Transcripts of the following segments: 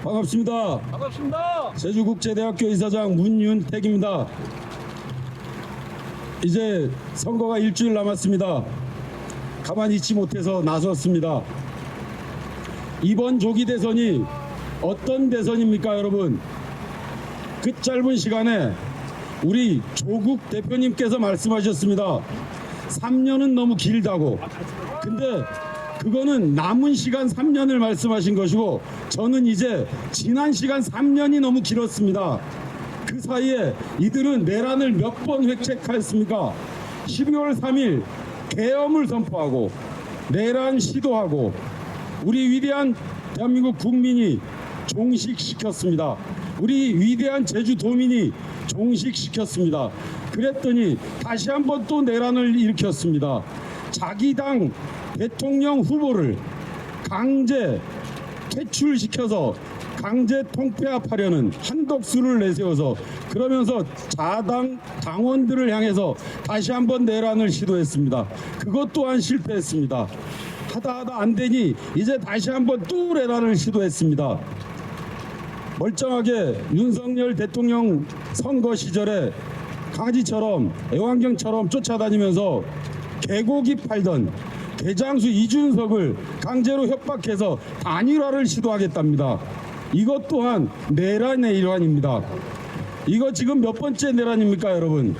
반갑습니다. 반갑습니다. 제주국제대학교 이사장 문윤택입니다. 이제 선거가 일주일 남았습니다. 가만히 있지 못해서 나섰습니다. 이번 조기 대선이 어떤 대선입니까, 여러분? 그 짧은 시간에 우리 조국 대표님께서 말씀하셨습니다. 3년은 너무 길다고. 근데 그거는 남은 시간 3년을 말씀하신 것이고, 저는 이제 지난 시간 3년이 너무 길었습니다. 그 사이에 이들은 내란을 몇 번 획책하였습니까? 12월 3일 계엄을 선포하고 내란 시도하고 우리 위대한 대한민국 국민이 종식시켰습니다. 우리 위대한 제주도민이 종식시켰습니다. 그랬더니 다시 한번 또 내란을 일으켰습니다. 자기 당 대통령 후보를 강제 퇴출시켜서 강제 통폐합하려는 한덕수를 내세워서, 그러면서 자당 당원들을 향해서 다시 한번 내란을 시도했습니다. 그것 또한 실패했습니다. 하다 안 되니 이제 다시 한번 또 내란을 시도했습니다. 멀쩡하게 윤석열 대통령 선거 시절에 강아지처럼 애완경처럼 쫓아다니면서 개고기 팔던 대장수 이준석을 강제로 협박해서 단일화를 시도하겠답니다. 이것 또한 내란의 일환입니다. 이거 지금 몇 번째 내란입니까, 여러분?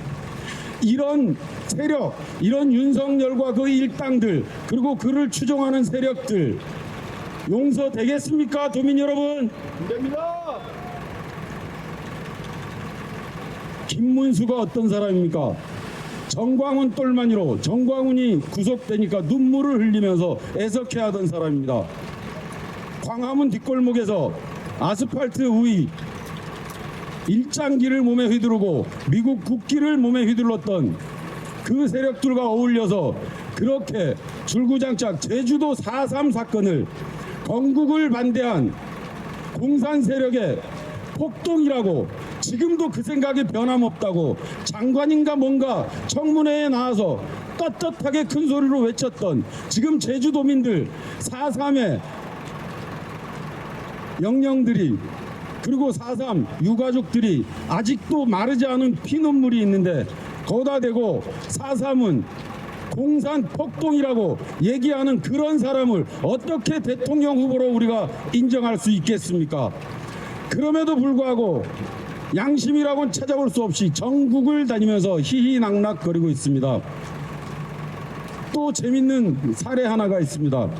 이런 세력, 이런 윤석열과 그 일당들, 그리고 그를 추종하는 세력들 용서되겠습니까, 도민 여러분? 안 됩니다. 김문수가 어떤 사람입니까? 정광훈 똘마니로 정광훈이 구속되니까 눈물을 흘리면서 애석해하던 사람입니다. 광화문 뒷골목에서 아스팔트 위 일장기를 몸에 휘두르고 미국 국기를 몸에 휘둘렀던 그 세력들과 어울려서 그렇게 줄구장창 제주도 4.3 사건을 건국을 반대한 공산 세력의 폭동이라고, 지금도 그 생각이 변함없다고 장관인가 뭔가 청문회에 나와서 떳떳하게 큰 소리로 외쳤던 지금 제주도민들 4.3의 영령들이, 그리고 4.3 유가족들이 아직도 마르지 않은 피눈물이 있는데, 거기다 대고 4.3은 공산 폭동이라고 얘기하는 그런 사람을 어떻게 대통령 후보로 우리가 인정할 수 있겠습니까? 그럼에도 불구하고 양심이라고는 찾아볼 수 없이 전국을 다니면서 희희낙낙거리고 있습니다. 또 재밌는 사례 하나가 있습니다.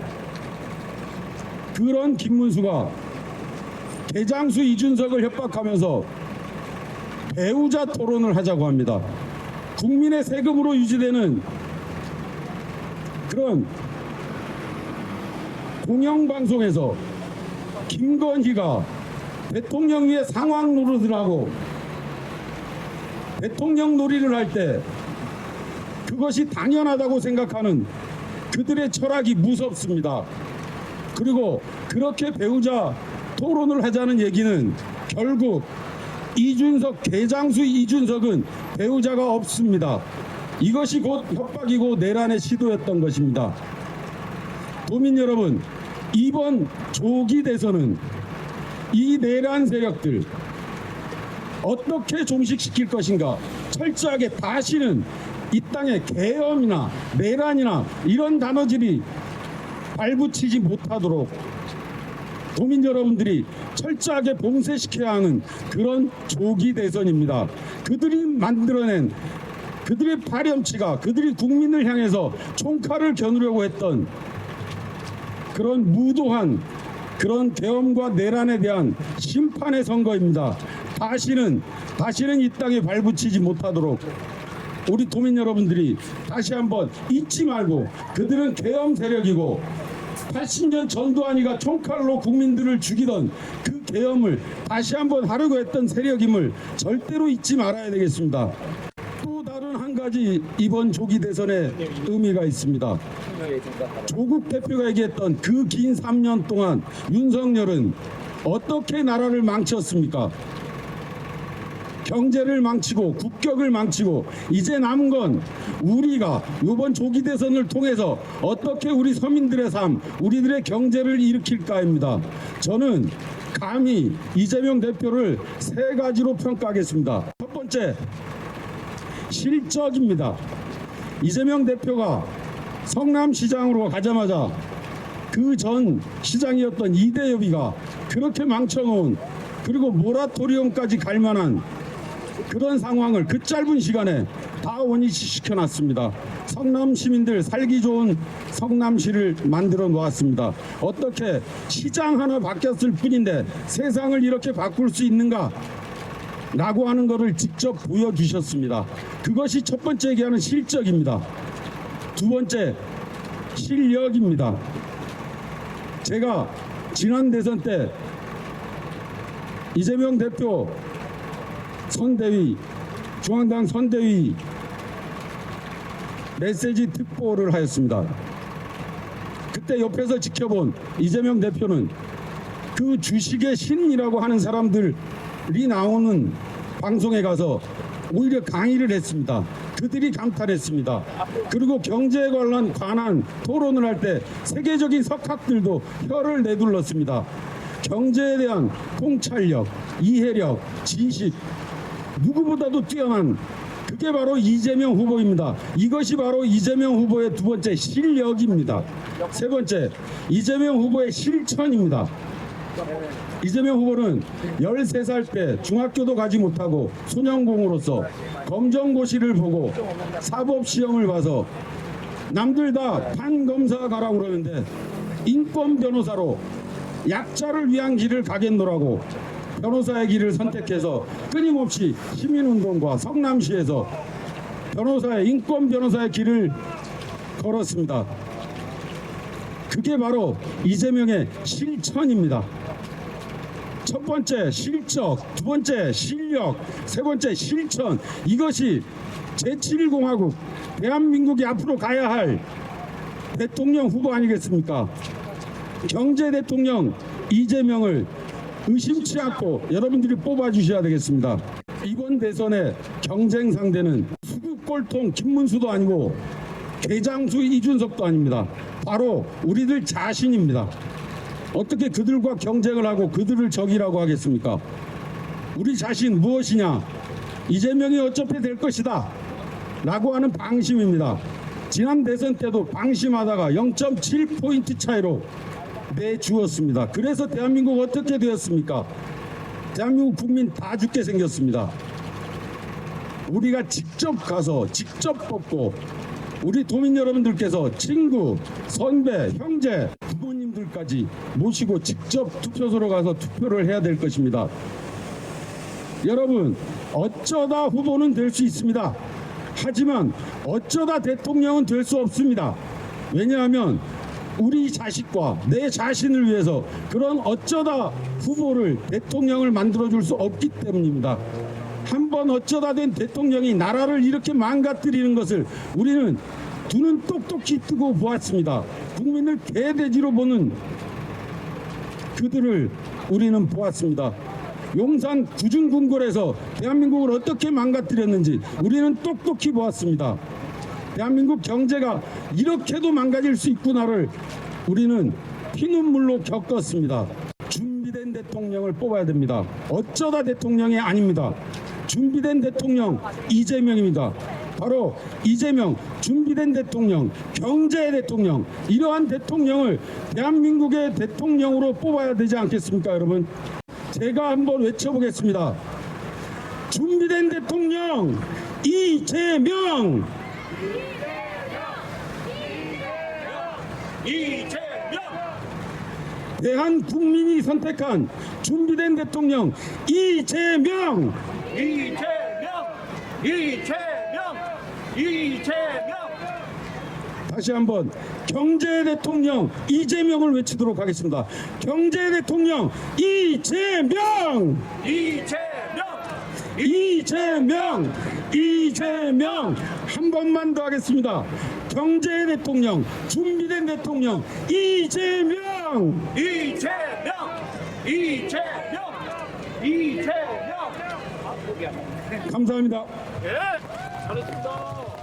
그런 김문수가 대장수 이준석을 협박하면서 배우자 토론을 하자고 합니다. 국민의 세금으로 유지되는 그런 공영방송에서 김건희가 대통령 위에 상황 노릇을 하고 대통령 놀이를 할 때 그것이 당연하다고 생각하는 그들의 철학이 무섭습니다. 그리고 그렇게 배우자 토론을 하자는 얘기는 결국 이준석, 대장수 이준석은 배우자가 없습니다. 이것이 곧 협박이고 내란의 시도였던 것입니다. 도민 여러분, 이번 조기 대선은 이 내란 세력들 어떻게 종식시킬 것인가, 철저하게 다시는 이 땅에 계엄이나 내란이나 이런 단어들이 발붙이지 못하도록 도민 여러분들이 철저하게 봉쇄시켜야 하는 그런 조기 대선입니다. 그들이 만들어낸 그들의 파렴치가, 그들이 국민을 향해서 총칼을 겨누려고 했던 그런 무도한 그런 계엄과 내란에 대한 심판의 선거입니다. 다시는 이 땅에 발붙이지 못하도록 우리 도민 여러분들이 다시 한번 잊지 말고, 그들은 계엄 세력이고 80년 전두환이가 총칼로 국민들을 죽이던 그 계엄을 다시 한번 하려고 했던 세력임을 절대로 잊지 말아야 되겠습니다. 또 다른 한 가지 이번 조기 대선의 의미가 있습니다. 조국 대표가 얘기했던 그 긴 3년 동안 윤석열은 어떻게 나라를 망쳤습니까? 경제를 망치고 국격을 망치고, 이제 남은 건 우리가 이번 조기 대선을 통해서 어떻게 우리 서민들의 삶, 우리들의 경제를 일으킬까입니다. 저는 감히 이재명 대표를 세 가지로 평가하겠습니다. 첫 번째, 실적입니다. 이재명 대표가 성남시장으로 가자마자 그 전 시장이었던 이대엽이가 그렇게 망쳐놓은, 그리고 모라토리움까지 갈 만한 그런 상황을 그 짧은 시간에 다 원위치시켜놨습니다. 성남 시민들 살기 좋은 성남시를 만들어 놓았습니다. 어떻게 시장 하나 바뀌었을 뿐인데 세상을 이렇게 바꿀 수 있는가 라고 하는 것을 직접 보여주셨습니다. 그것이 첫 번째 얘기하는 실적입니다. 두 번째, 실력입니다. 제가 지난 대선 때 이재명 대표 선대위, 중앙당 선대위 메시지 특보를 하였습니다. 그때 옆에서 지켜본 이재명 대표는 그 주식의 신이라고 하는 사람들이 나오는 방송에 가서 오히려 강의를 했습니다. 그들이 감탄했습니다. 그리고 경제에 관한 토론을 할 때 세계적인 석학들도 혀를 내둘렀습니다. 경제에 대한 통찰력, 이해력, 지식, 누구보다도 뛰어난, 그게 바로 이재명 후보입니다. 이것이 바로 이재명 후보의 두 번째 실력입니다. 세 번째, 이재명 후보의 실천입니다. 이재명 후보는 13살 때 중학교도 가지 못하고 소년공으로서 검정고시를 보고 사법시험을 봐서 남들 다 판검사 가라고 그러는데 인권 변호사로 약자를 위한 길을 가겠노라고 변호사의 길을 선택해서 끊임없이 시민운동과 성남시에서 인권 변호사의 길을 걸었습니다. 그게 바로 이재명의 실천입니다. 첫 번째 실적, 두 번째 실력, 세 번째 실천. 이것이 제7공화국 대한민국이 앞으로 가야 할 대통령 후보 아니겠습니까? 경제 대통령 이재명을 의심치 않고 여러분들이 뽑아주셔야 되겠습니다. 이번 대선의 경쟁 상대는 수구꼴통 김문수도 아니고 개장수 이준석도 아닙니다. 바로 우리들 자신입니다. 어떻게 그들과 경쟁을 하고 그들을 적이라고 하겠습니까? 우리 자신 무엇이냐? 이재명이 어차피 될 것이다 라고 하는 방심입니다. 지난 대선 때도 방심하다가 0.7포인트 차이로 내주었습니다. 그래서 대한민국 어떻게 되었습니까? 대한민국 국민 다 죽게 생겼습니다. 우리가 직접 가서 직접 뽑고 우리 도민 여러분들께서 친구, 선배, 형제, 부모님들까지 모시고 직접 투표소로 가서 투표를 해야 될 것입니다. 여러분, 어쩌다 후보는 될 수 있습니다. 하지만 어쩌다 대통령은 될 수 없습니다. 왜냐하면 우리 자식과 내 자신을 위해서 그런 어쩌다 후보를, 대통령을 만들어줄 수 없기 때문입니다. 한번 어쩌다 된 대통령이 나라를 이렇게 망가뜨리는 것을 우리는 두 눈 똑똑히 뜨고 보았습니다. 국민을 개돼지로 보는 그들을 우리는 보았습니다. 용산 구중궁궐에서 대한민국을 어떻게 망가뜨렸는지 우리는 똑똑히 보았습니다. 대한민국 경제가 이렇게도 망가질 수 있구나를 우리는 피눈물로 겪었습니다. 준비된 대통령을 뽑아야 됩니다. 어쩌다 대통령이 아닙니다. 준비된 대통령 이재명입니다. 바로 이재명, 준비된 대통령, 경제의 대통령, 이러한 대통령을 대한민국의 대통령으로 뽑아야 되지 않겠습니까, 여러분? 제가 한번 외쳐보겠습니다. 준비된 대통령 이재명! 대한 국민이 선택한 준비된 대통령 이재명! 다시 한번 경제 대통령 이재명을 외치도록 하겠습니다. 경제 대통령 이재명! 이재명! 한 번만 더 하겠습니다. 경제 대통령, 준비된 대통령 이재명! 감사합니다. 예, 잘했습니다.